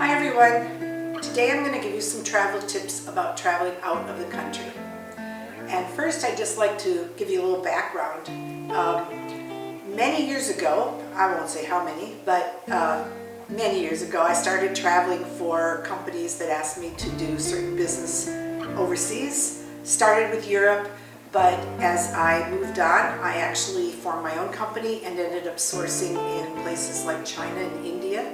Hi everyone! Today I'm going to give you some travel tips about traveling out of the country. And first I'd just like to give you a little background. Many years ago, I won't say how many, but many years ago I started traveling for companies that asked me to do certain business overseas. Started with Europe, but as I moved on I actually formed my own company and ended up sourcing in places like China and India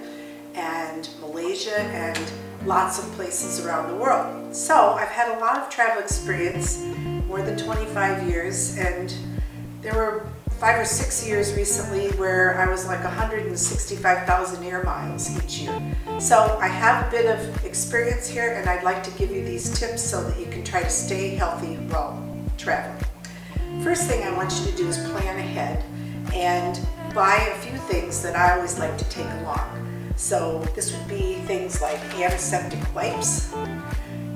and Malaysia and lots of places around the world. So I've had a lot of travel experience, more than 25 years, and there were 5 or 6 years recently where I was like 165,000 air miles each year. So I have a bit of experience here and I'd like to give you these tips so that you can try to stay healthy while traveling. First thing I want you to do is plan ahead and buy a few things that I always like to take along. So this would be things like antiseptic wipes.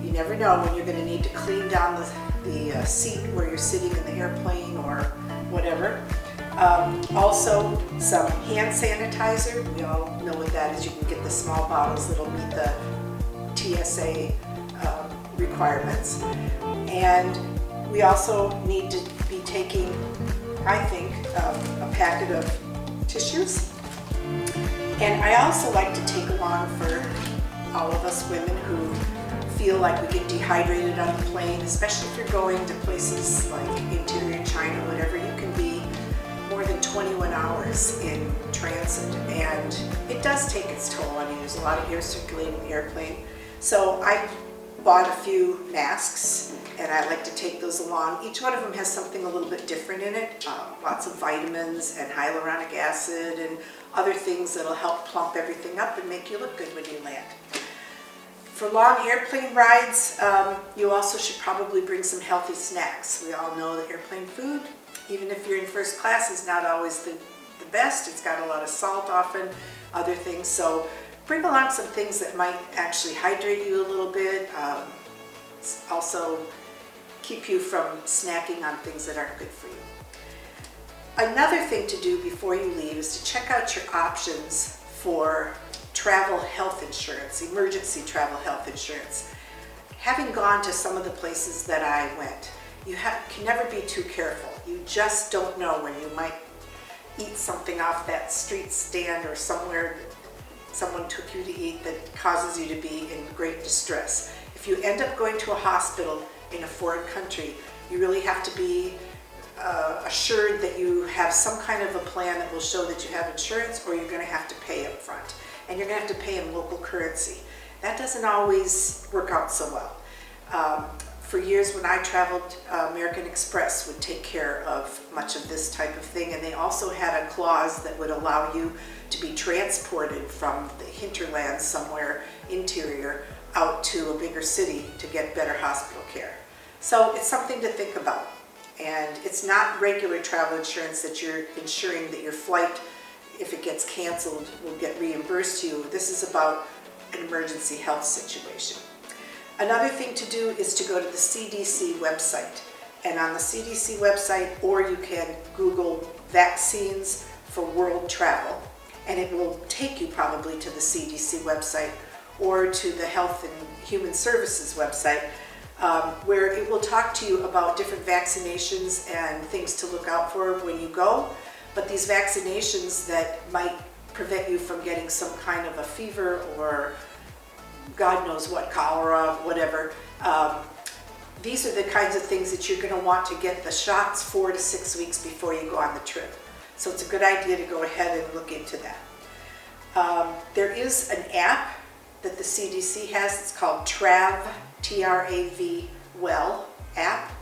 You never know when you're going to need to clean down the seat where you're sitting in the airplane or whatever. Also some hand sanitizer. We all know what that is. You can get the small bottles that'll meet the TSA requirements. And we also need to be taking, I think, a packet of tissues. And I also like to take along for all of us women who feel like we get dehydrated on the plane, especially if you're going to places like interior China, whatever. You can be more than 21 hours in transit, and it does take its toll on you. There's a lot of air circulating in the airplane. So I bought a few masks, and I like to take those along. Each one of them has something a little bit different in it. Lots of vitamins and hyaluronic acid and other things that'll help plump everything up and make you look good when you land. For long airplane rides, you also should probably bring some healthy snacks. We all know that airplane food, even if you're in first class, is not always the best. It's got a lot of salt often, other things. So bring along some things that might actually hydrate you a little bit. Also keep you from snacking on things that aren't good for you. Another thing to do before you leave is to check out your options for travel health insurance, emergency travel health insurance. Having gone to some of the places that I went, you can never be too careful. You just don't know when you might eat something off that street stand or somewhere someone took you to eat that causes you to be in great distress. If you end up going to a hospital in a foreign country, you really have to be assured that you have some kind of a plan that will show that you have insurance, or you're going to have to pay up front. And you're going to have to pay in local currency. That doesn't always work out so well. For years when I traveled, American Express would take care of much of this type of thing, and they also had a clause that would allow you to be transported from the hinterland somewhere interior out to a bigger city to get better hospital care. So it's something to think about. And it's not regular travel insurance that you're ensuring that your flight, if it gets canceled, will get reimbursed to you. This is about an emergency health situation. Another thing to do is to go to the CDC website. And on the CDC website, or you can Google vaccines for world travel, and it will take you probably to the CDC website or to the Health and Human Services website, where it will talk to you about different vaccinations and things to look out for when you go. But these vaccinations that might prevent you from getting some kind of a fever or God knows what, cholera, whatever, these are the kinds of things that you're going to want to get the shots 4 to 6 weeks before you go on the trip. So it's a good idea to go ahead and look into that. There is an app that the CDC has. It's called TRAVWELL app,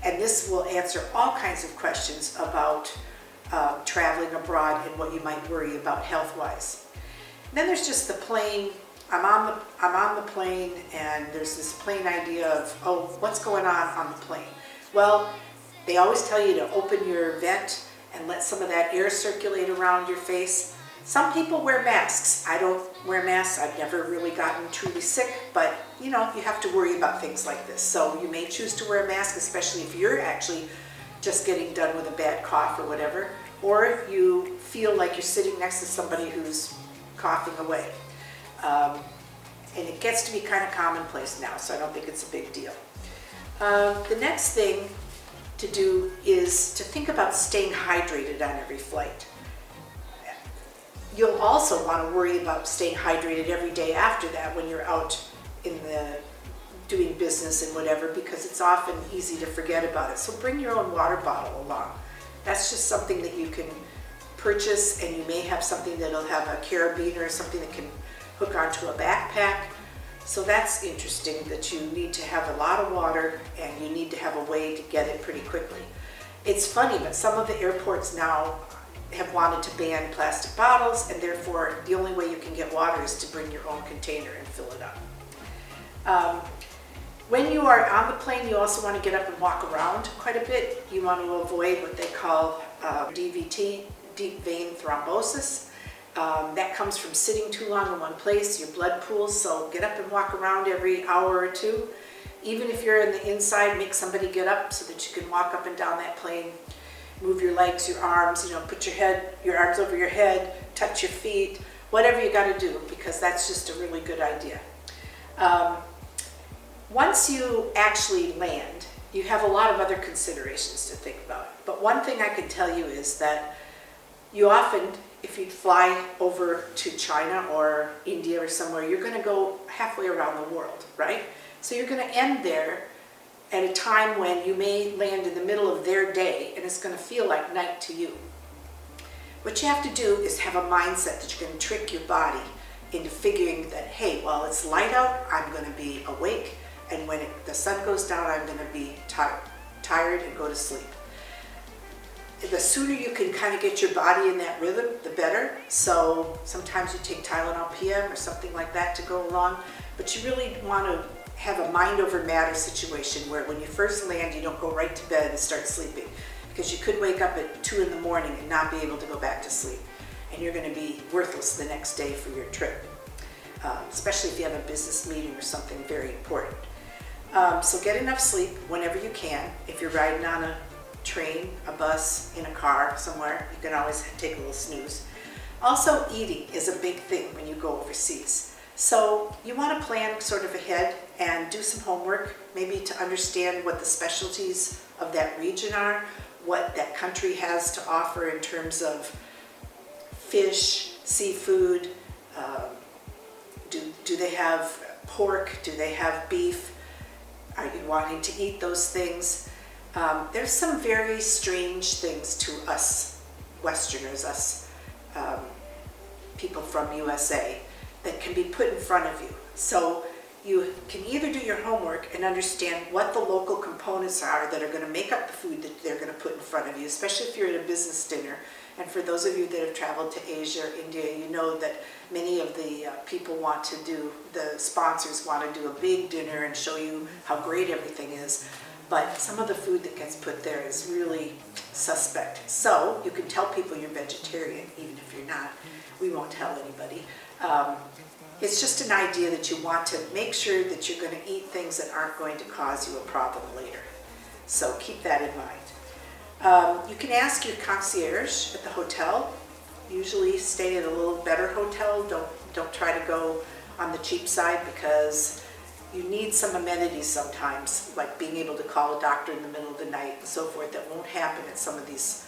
and this will answer all kinds of questions about traveling abroad and what you might worry about health-wise. Then there's just the plain, I'm on the plane, and there's this plain idea of, oh, what's going on the plane? Well, they always tell you to open your vent and let some of that air circulate around your face. Some people wear masks. I don't wear masks. I've never really gotten truly sick, but you know, you have to worry about things like this. So you may choose to wear a mask, especially if you're actually just getting done with a bad cough or whatever, or if you feel like you're sitting next to somebody who's coughing away. And it gets to be kind of commonplace now, so I don't think it's a big deal. The next thing to do is to think about staying hydrated on every flight. You'll also want to worry about staying hydrated every day after that when you're out in the doing business and whatever, because it's often easy to forget about it. So bring your own water bottle along. That's just something that you can purchase, and you may have something that'll have a carabiner or something that can hook onto a backpack. So that's interesting, that you need to have a lot of water and you need to have a way to get it pretty quickly. It's funny, but some of the airports now have wanted to ban plastic bottles, and therefore the only way you can get water is to bring your own container and fill it up. When you are on the plane, you also want to get up and walk around quite a bit. You want to avoid what they call DVT, deep vein thrombosis. That comes from sitting too long in one place, your blood pools, so get up and walk around every hour or two. Even if you're in the inside, make somebody get up so that you can walk up and down that plane. Move your legs, your arms, put your arms over your head, touch your feet, whatever you got to do, because that's just a really good idea. Once you actually land, you have a lot of other considerations to think about. But one thing I can tell you is that you often, if you fly over to China or India or somewhere, you're going to go halfway around the world, right? So you're going to end there at a time when you may land in the middle of their day, and it's going to feel like night to you. What you have to do is have a mindset that you're going to trick your body into figuring that, hey, while it's light out, I'm going to be awake, and when the sun goes down, I'm going to be tired and go to sleep. The sooner you can kind of get your body in that rhythm, the better. So sometimes you take Tylenol PM or something like that to go along, but you really want to have a mind over matter situation where when you first land, you don't go right to bed and start sleeping, because you could wake up at 2 in the morning and not be able to go back to sleep, and you're going to be worthless the next day for your trip, especially if you have a business meeting or something very important. So get enough sleep whenever you can. If you're riding on a train, a bus, in a car somewhere, you can always take a little snooze. Also, eating is a big thing when you go overseas. So you want to plan sort of ahead and do some homework, maybe to understand what the specialties of that region are, what that country has to offer in terms of fish, seafood, do they have pork, do they have beef, are you wanting to eat those things? There's some very strange things to us Westerners, us people from USA, that can be put in front of you. So you can either do your homework and understand what the local components are that are going to make up the food that they're going to put in front of you, especially if you're at a business dinner. And for those of you that have traveled to Asia or India, you know that many of the people want to do, the sponsors want to do a big dinner and show you how great everything is. But some of the food that gets put there is really suspect. So you can tell people you're vegetarian, even if you're not. We won't tell anybody. It's just an idea that you want to make sure that you're going to eat things that aren't going to cause you a problem later. So keep that in mind. You can ask your concierge at the hotel. Usually stay at a little better hotel. Don't try to go on the cheap side, because you need some amenities sometimes, like being able to call a doctor in the middle of the night and so forth. That won't happen at some of these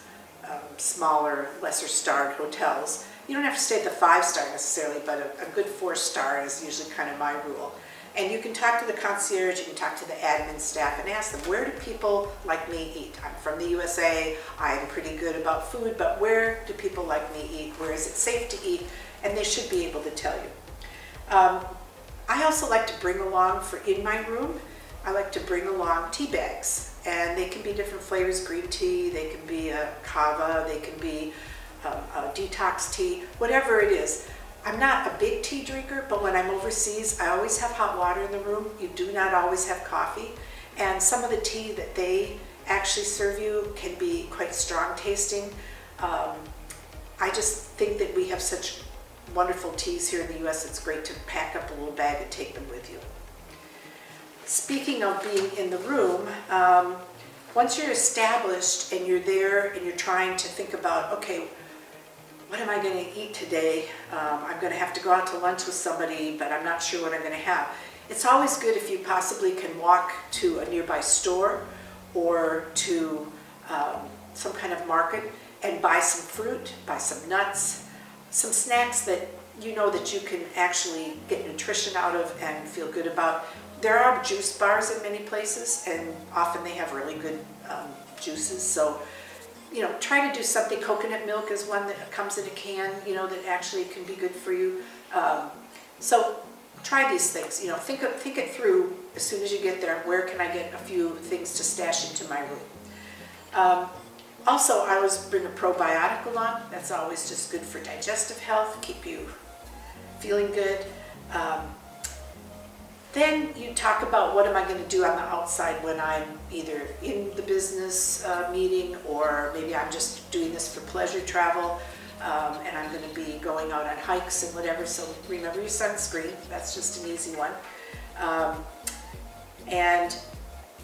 smaller, lesser starred hotels. You don't have to stay at the 5-star necessarily, but a good 4-star is usually kind of my rule. And you can talk to the concierge, you can talk to the admin staff and ask them, where do people like me eat? I'm from the USA, I'm pretty good about food, but where do people like me eat? Where is it safe to eat? And they should be able to tell you. I also like to bring along, for in my room, I like to bring along tea bags. And they can be different flavors, green tea, they can be a kava, they can be a detox tea, whatever it is. I'm not a big tea drinker, but when I'm overseas, I always have hot water in the room. You do not always have coffee. And some of the tea that they actually serve you can be quite strong tasting. I just think that we have such wonderful teas here in the US, it's great to pack up a little bag and take them with you. Speaking of being in the room, once you're established and you're there and you're trying to think about, okay, what am I going to eat today? I'm going to have to go out to lunch with somebody, but I'm not sure what I'm going to have. It's always good if you possibly can walk to a nearby store or to some kind of market and buy some fruit, buy some nuts, some snacks that you know that you can actually get nutrition out of and feel good about. There are juice bars in many places, and often they have really good juices. So, you know, try to do something. Coconut milk is one that comes in a can, you know, that actually can be good for you. So try these things. You know, think it through as soon as you get there. Where can I get a few things to stash into my room? Also, I always bring a probiotic along. That's always just good for digestive health, keep you feeling good. Then you talk about what am I going to do on the outside when I'm either in the business meeting, or maybe I'm just doing this for pleasure travel, and I'm going to be going out on hikes and whatever. So remember your sunscreen. That's just an easy one. And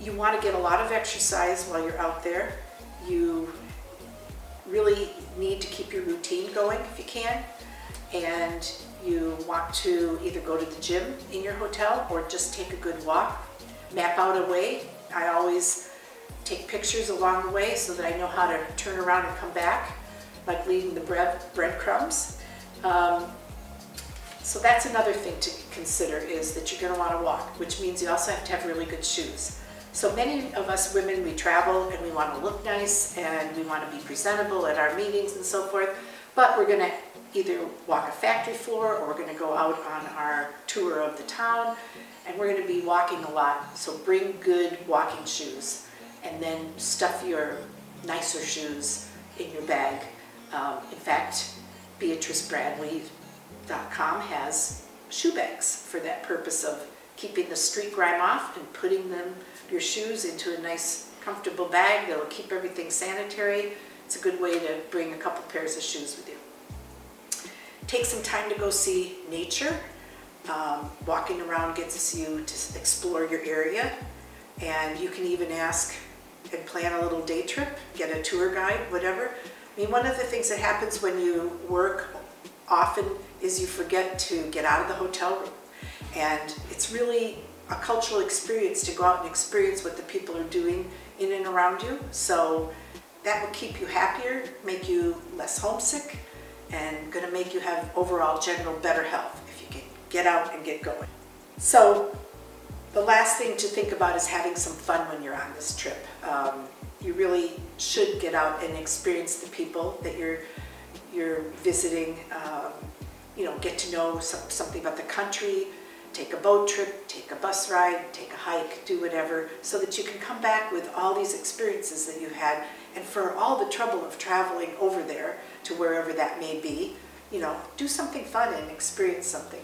you want to get a lot of exercise while you're out there. You really need to keep your routine going if you can, and you want to either go to the gym in your hotel or just take a good walk. Map out a way. I always take pictures along the way so that I know how to turn around and come back, like leaving the breadcrumbs. So that's another thing to consider, is that you're going to want to walk, which means you also have to have really good shoes. So many of us women, we travel and we want to look nice and we want to be presentable at our meetings and so forth, but we're going to either walk a factory floor or we're going to go out on our tour of the town, and we're going to be walking a lot. So bring good walking shoes, and then stuff your nicer shoes in your bag. In fact, BeatriceBradley.com has shoe bags for that purpose of keeping the street grime off and putting your shoes into a nice, comfortable bag that'll keep everything sanitary. It's a good way to bring a couple pairs of shoes with you. Take some time to go see nature. Walking around gets you to explore your area, and you can even ask and plan a little day trip, get a tour guide, whatever. I mean, one of the things that happens when you work often is you forget to get out of the hotel room, and it's really a cultural experience to go out and experience what the people are doing in and around you. So that will keep you happier, make you less homesick, and going to make you have overall general better health if you can get out and get going. So the last thing to think about is having some fun when you're on this trip. You really should get out and experience the people that you're visiting. You know, get to know something about the country. Take a boat trip, take a bus ride, take a hike, do whatever, so that you can come back with all these experiences that you had. And for all the trouble of traveling over there to wherever that may be, you know, do something fun and experience something.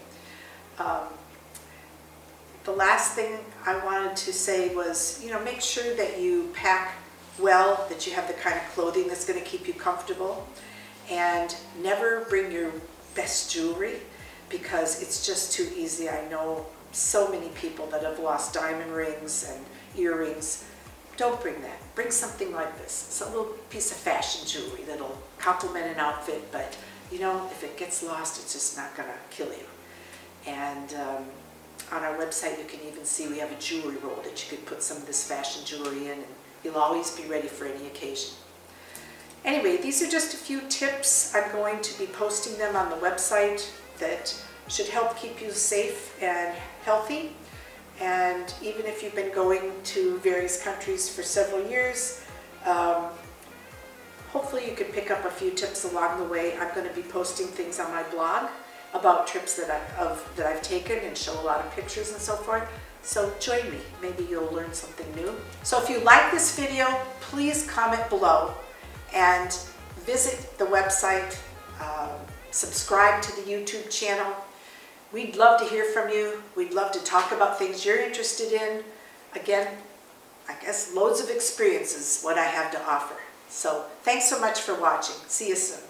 The last thing I wanted to say was, you know, make sure that you pack well, that you have the kind of clothing that's going to keep you comfortable, and never bring your best jewelry, because it's just too easy. I know so many people that have lost diamond rings and earrings. Don't bring that. Bring something like this. It's a little piece of fashion jewelry that'll complement an outfit, but you know, if it gets lost, it's just not going to kill you. And on our website, you can even see we have a jewelry roll that you could put some of this fashion jewelry in, and you'll always be ready for any occasion. Anyway, these are just a few tips. I'm going to be posting them on the website that should help keep you safe and healthy. And even if you've been going to various countries for several years, hopefully you could pick up a few tips along the way. I'm going to be posting things on my blog about trips that I've taken, and show a lot of pictures and so forth. So join me. Maybe you'll learn something new. So if you like this video, please comment below and visit the website. Subscribe to the YouTube channel. We'd love to hear from you. We'd love to talk about things you're interested in. Again, I guess loads of experiences what I have to offer. So thanks so much for watching. See you soon.